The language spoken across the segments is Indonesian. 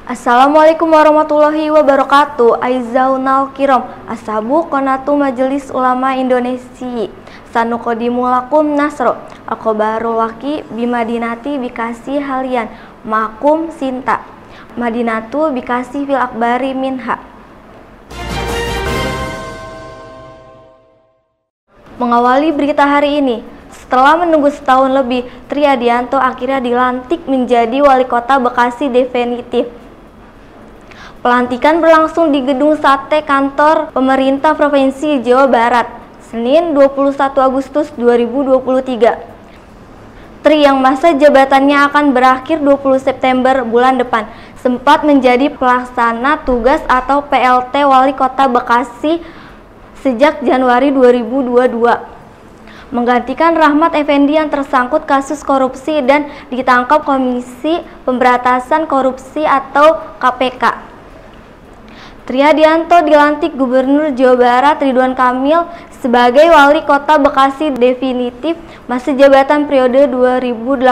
Assalamualaikum warahmatullahi wabarakatuh. Aizaunal kiram, ashabu qonatu Majelis Ulama Indonesia. Sanuqadimu lakum nasro, akobarul waki bimadinati bikasi halian, makum sinta. Madinatu bikasi fil akbari minha. Mengawali berita hari ini, setelah menunggu setahun lebih, Tri Adianto akhirnya dilantik menjadi wali kota Bekasi definitif. Pelantikan berlangsung di Gedung Sate Kantor Pemerintah Provinsi Jawa Barat, Senin 21 Agustus 2023. Tri yang masa jabatannya akan berakhir 20 September bulan depan, sempat menjadi pelaksana tugas atau PLT Wali Kota Bekasi sejak Januari 2022. Menggantikan Rahmat Effendi yang tersangkut kasus korupsi dan ditangkap Komisi Pemberantasan Korupsi atau KPK. Tri Adianto dilantik Gubernur Jawa Barat Ridwan Kamil sebagai Wali Kota Bekasi definitif masa jabatan periode 2018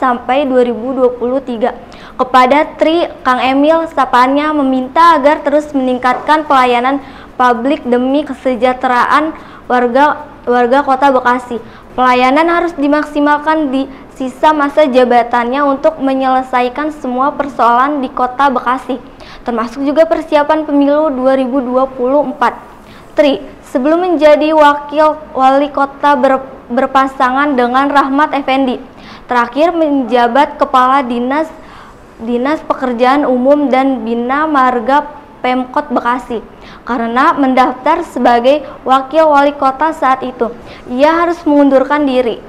sampai 2023. Kepada Tri, Kang Emil sapanya meminta agar terus meningkatkan pelayanan publik demi kesejahteraan warga Kota Bekasi. Pelayanan harus dimaksimalkan di sisa masa jabatannya untuk menyelesaikan semua persoalan di Kota Bekasi, termasuk juga persiapan pemilu 2024. Tri sebelum menjadi wakil wali kota berpasangan dengan Rahmat Effendi, terakhir menjabat Kepala Dinas Pekerjaan Umum dan Bina Marga Pemkot Bekasi. Karena mendaftar sebagai wakil wali kota saat itu, ia harus mengundurkan diri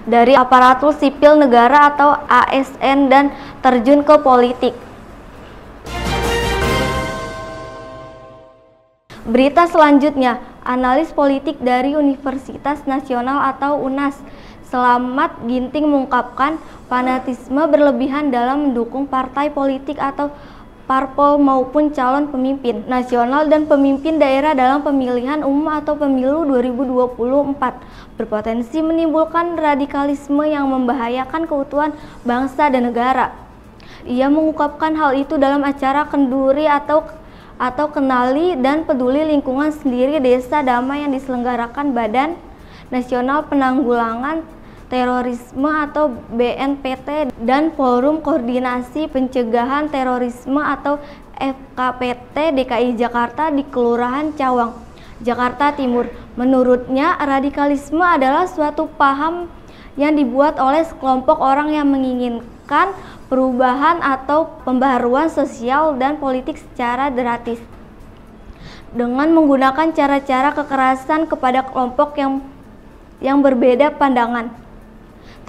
dari aparatur sipil negara atau ASN dan terjun ke politik. Berita selanjutnya, analis politik dari Universitas Nasional atau UNAS, Selamat Ginting mengungkapkan fanatisme berlebihan dalam mendukung partai politik atau parpol maupun calon pemimpin nasional dan pemimpin daerah dalam pemilihan umum atau pemilu 2024 berpotensi menimbulkan radikalisme yang membahayakan keutuhan bangsa dan negara. Ia mengungkapkan hal itu dalam acara Kenduri atau Kenali dan Peduli Lingkungan Sendiri Desa Damai yang diselenggarakan Badan Nasional Penanggulangan Terorisme atau BNPT dan Forum Koordinasi Pencegahan Terorisme atau FKPT DKI Jakarta di Kelurahan Cawang, Jakarta Timur. Menurutnya, radikalisme adalah suatu paham yang dibuat oleh sekelompok orang yang menginginkan perubahan atau pembaharuan sosial dan politik secara drastis dengan menggunakan cara-cara kekerasan kepada kelompok yang berbeda pandangan,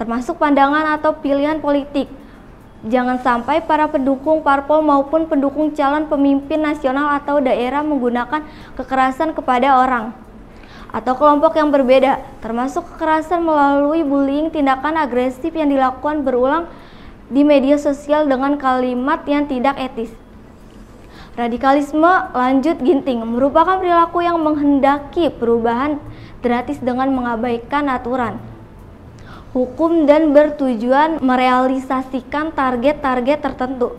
termasuk pandangan atau pilihan politik. Jangan sampai para pendukung parpol maupun pendukung calon pemimpin nasional atau daerah menggunakan kekerasan kepada orang atau kelompok yang berbeda, termasuk kekerasan melalui bullying, tindakan agresif yang dilakukan berulang di media sosial dengan kalimat yang tidak etis. Radikalisme, lanjut Ginting, merupakan perilaku yang menghendaki perubahan drastis dengan mengabaikan aturan, hukum dan bertujuan merealisasikan target-target tertentu,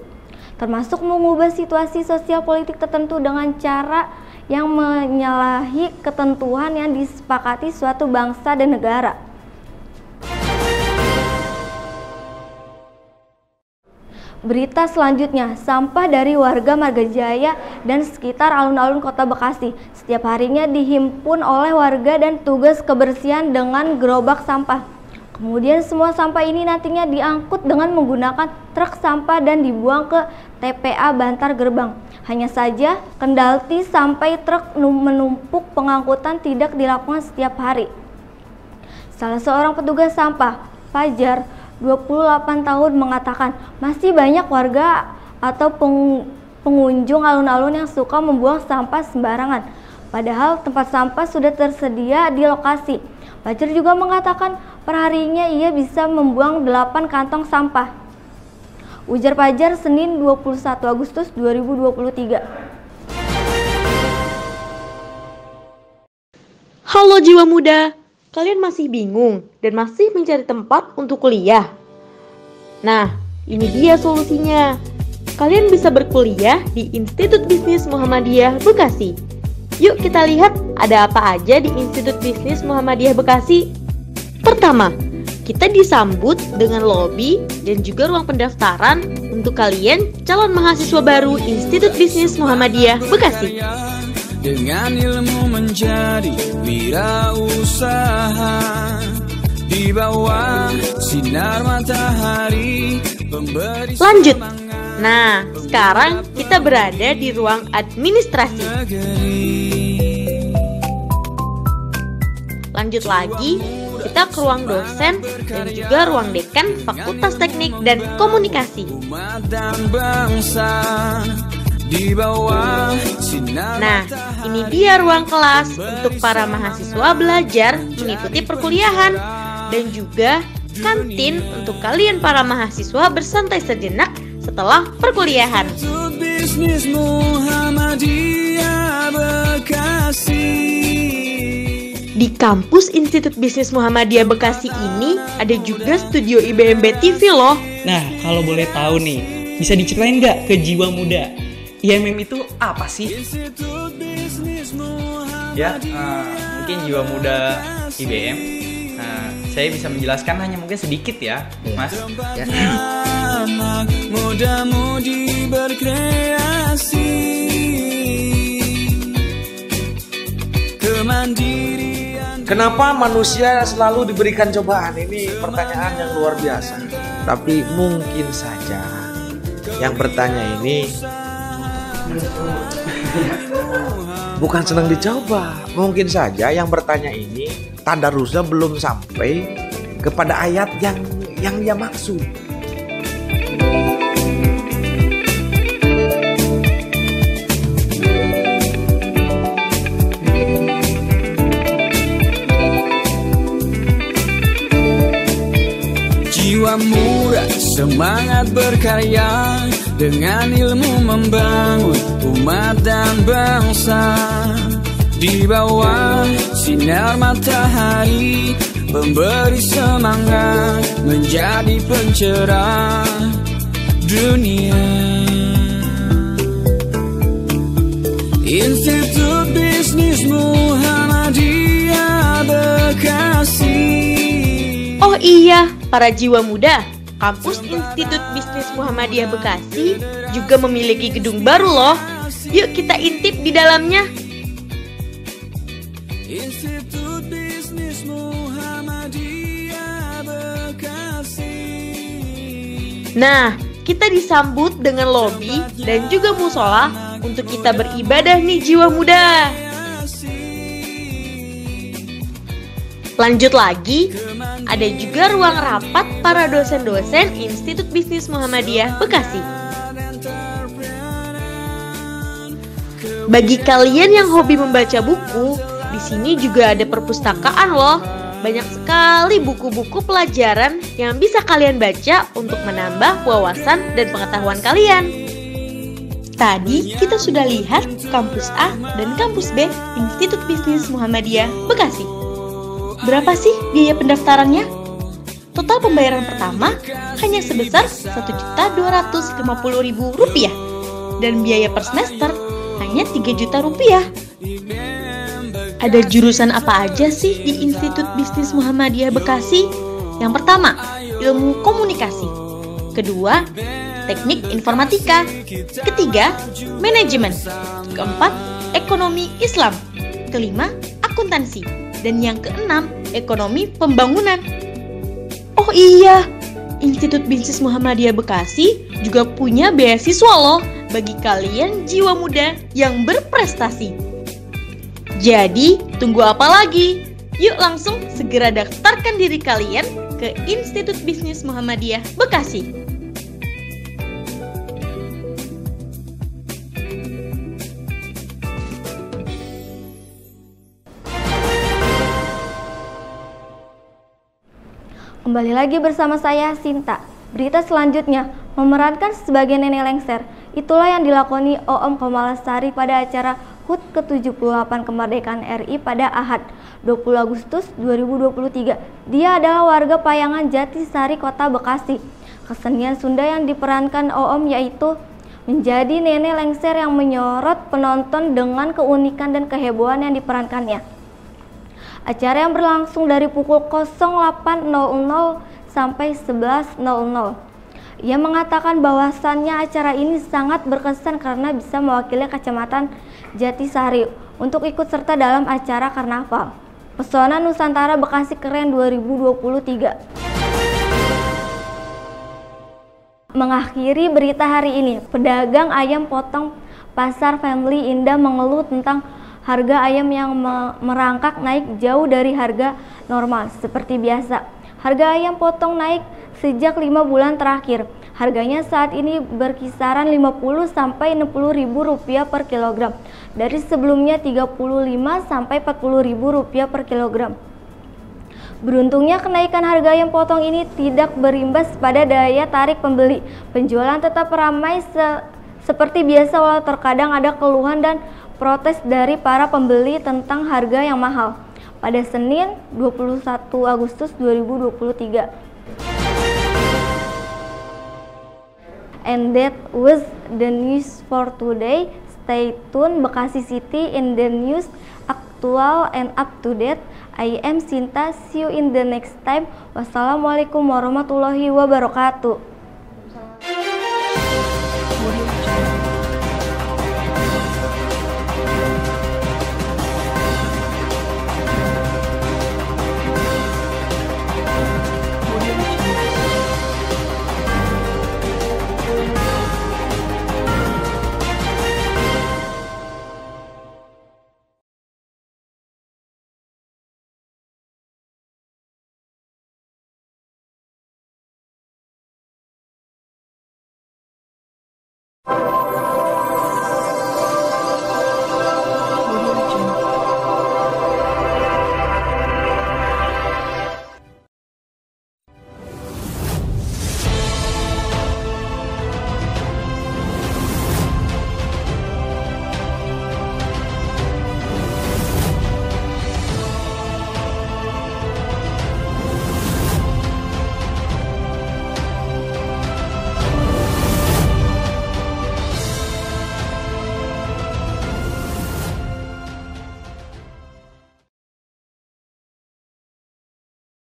termasuk mengubah situasi sosial politik tertentu dengan cara yang menyalahi ketentuan yang disepakati suatu bangsa dan negara. Berita selanjutnya, sampah dari warga Margajaya dan sekitar alun-alun Kota Bekasi setiap harinya dihimpun oleh warga dan tugas kebersihan dengan gerobak sampah. Kemudian semua sampah ini nantinya diangkut dengan menggunakan truk sampah dan dibuang ke TPA Bantar Gerbang. Hanya saja, kendati sampai truk menumpuk, pengangkutan tidak dilakukan setiap hari. Salah seorang petugas sampah, Fajar, 28 tahun, mengatakan masih banyak warga atau pengunjung alun-alun yang suka membuang sampah sembarangan, padahal tempat sampah sudah tersedia di lokasi. Fajar juga mengatakan perharinya ia bisa membuang 8 kantong sampah. Ujar Fajar Senin 21 Agustus 2023. Halo jiwa muda, kalian masih bingung dan masih mencari tempat untuk kuliah? Nah, ini dia solusinya. kalian bisa berkuliah di Institut Bisnis Muhammadiyah Bekasi. Yuk kita lihat ada apa aja di Institut Bisnis Muhammadiyah Bekasi. Pertama, kita disambut dengan lobi dan juga ruang pendaftaran untuk kalian calon mahasiswa baru Institut Bisnis Muhammadiyah Bekasi. Dengan ilmu menjadi wirausaha di bawah sinar matahari pemberi. Lanjut. Nah, sekarang kita berada di ruang administrasi. Lanjut lagi, kita ke ruang dosen dan juga ruang dekan Fakultas Teknik dan Komunikasi. Nah, ini dia ruang kelas untuk para mahasiswa belajar mengikuti perkuliahan dan juga kantin untuk kalian para mahasiswa bersantai sejenak setelah perkuliahan. Di kampus Institut Bisnis Muhammadiyah Bekasi ini ada juga studio IBMB TV loh. Nah, kalau boleh tahu nih, bisa diceritain nggak ke Jiwa Muda? IMM itu apa sih? Ya, mungkin Jiwa Muda IBM. Saya bisa menjelaskan hanya mungkin sedikit ya, Mas. Ya. Muda-mudi berkreasi, kemandirian. Kenapa manusia selalu diberikan cobaan? Ini pertanyaan yang luar biasa. Tapi mungkin saja yang bertanya ini bukan senang dicoba. Mungkin saja yang bertanya ini tadarusnya belum sampai kepada ayat yang dia maksud. Jiwa muda semangat berkarya, dengan ilmu membangun umat dan bangsa. Di bawah sinar matahari memberi semangat, menjadi pencerah dunia. Institut Bisnis Muhammadiyah Bekasi. Oh iya, para jiwa muda, kampus Institut Bisnis Muhammadiyah Bekasi juga memiliki gedung baru loh. Yuk kita intip di dalamnya. Institut Bisnis Muhammadiyah Bekasi. Nah, kita disambut dengan lobi dan juga musola untuk kita beribadah nih jiwa muda. Lanjut lagi, ada juga ruang rapat para dosen-dosen Institut Bisnis Muhammadiyah Bekasi. Bagi kalian yang hobi membaca buku, di sini juga ada perpustakaan loh. Banyak sekali buku-buku pelajaran yang bisa kalian baca untuk menambah wawasan dan pengetahuan kalian. Tadi kita sudah lihat kampus A dan kampus B Institut Bisnis Muhammadiyah Bekasi. Berapa sih biaya pendaftarannya? Total pembayaran pertama hanya sebesar Rp1.250.000 dan biaya per semester hanya Rp3.000.000. Ada jurusan apa aja sih di Institut Bisnis Muhammadiyah Bekasi? Yang pertama, ilmu komunikasi. Kedua, teknik informatika. Ketiga, manajemen. Keempat, ekonomi Islam. Kelima, akuntansi. Dan yang keenam, ekonomi pembangunan. Oh iya, Institut Bisnis Muhammadiyah Bekasi juga punya beasiswa loh bagi kalian jiwa muda yang berprestasi. Jadi, tunggu apa lagi? Yuk langsung segera daftarkan diri kalian ke Institut Bisnis Muhammadiyah Bekasi. Kembali lagi bersama saya, Sinta. Berita selanjutnya, memerankan sebagai nenek lengser. Itulah yang dilakoni Oom Komalasari pada acara HUT ke-78 Kemerdekaan RI pada Ahad, 20 Agustus 2023. Dia adalah warga Payangan Jatisari, Kota Bekasi. Kesenian Sunda yang diperankan Oom yaitu menjadi nenek lengser yang menyorot penonton dengan keunikan dan kehebohan yang diperankannya. Acara yang berlangsung dari pukul 08.00 sampai 11.00. Ia mengatakan bahwasannya acara ini sangat berkesan karena bisa mewakili Kecamatan Jatisari untuk ikut serta dalam acara karnaval Pesona Nusantara Bekasi Keren 2023. Mengakhiri berita hari ini, pedagang ayam potong Pasar Family Indah mengeluh tentang harga ayam yang merangkak naik jauh dari harga normal. Seperti biasa, harga ayam potong naik sejak 5 bulan terakhir. Harganya saat ini berkisaran 50 sampai 60 ribu rupiah per kilogram. Dari sebelumnya 35 sampai 40 ribu rupiah per kilogram. Beruntungnya kenaikan harga ayam potong ini tidak berimbas pada daya tarik pembeli. Penjualan tetap ramai seperti biasa, walau terkadang ada keluhan dan protes dari para pembeli tentang harga yang mahal. Pada Senin 21 Agustus 2023. And that was the news for today. Stay tuned Bekasi City in the news, aktual and up to date. I am Sinta, see you in the next time. Wassalamualaikum warahmatullahi wabarakatuh.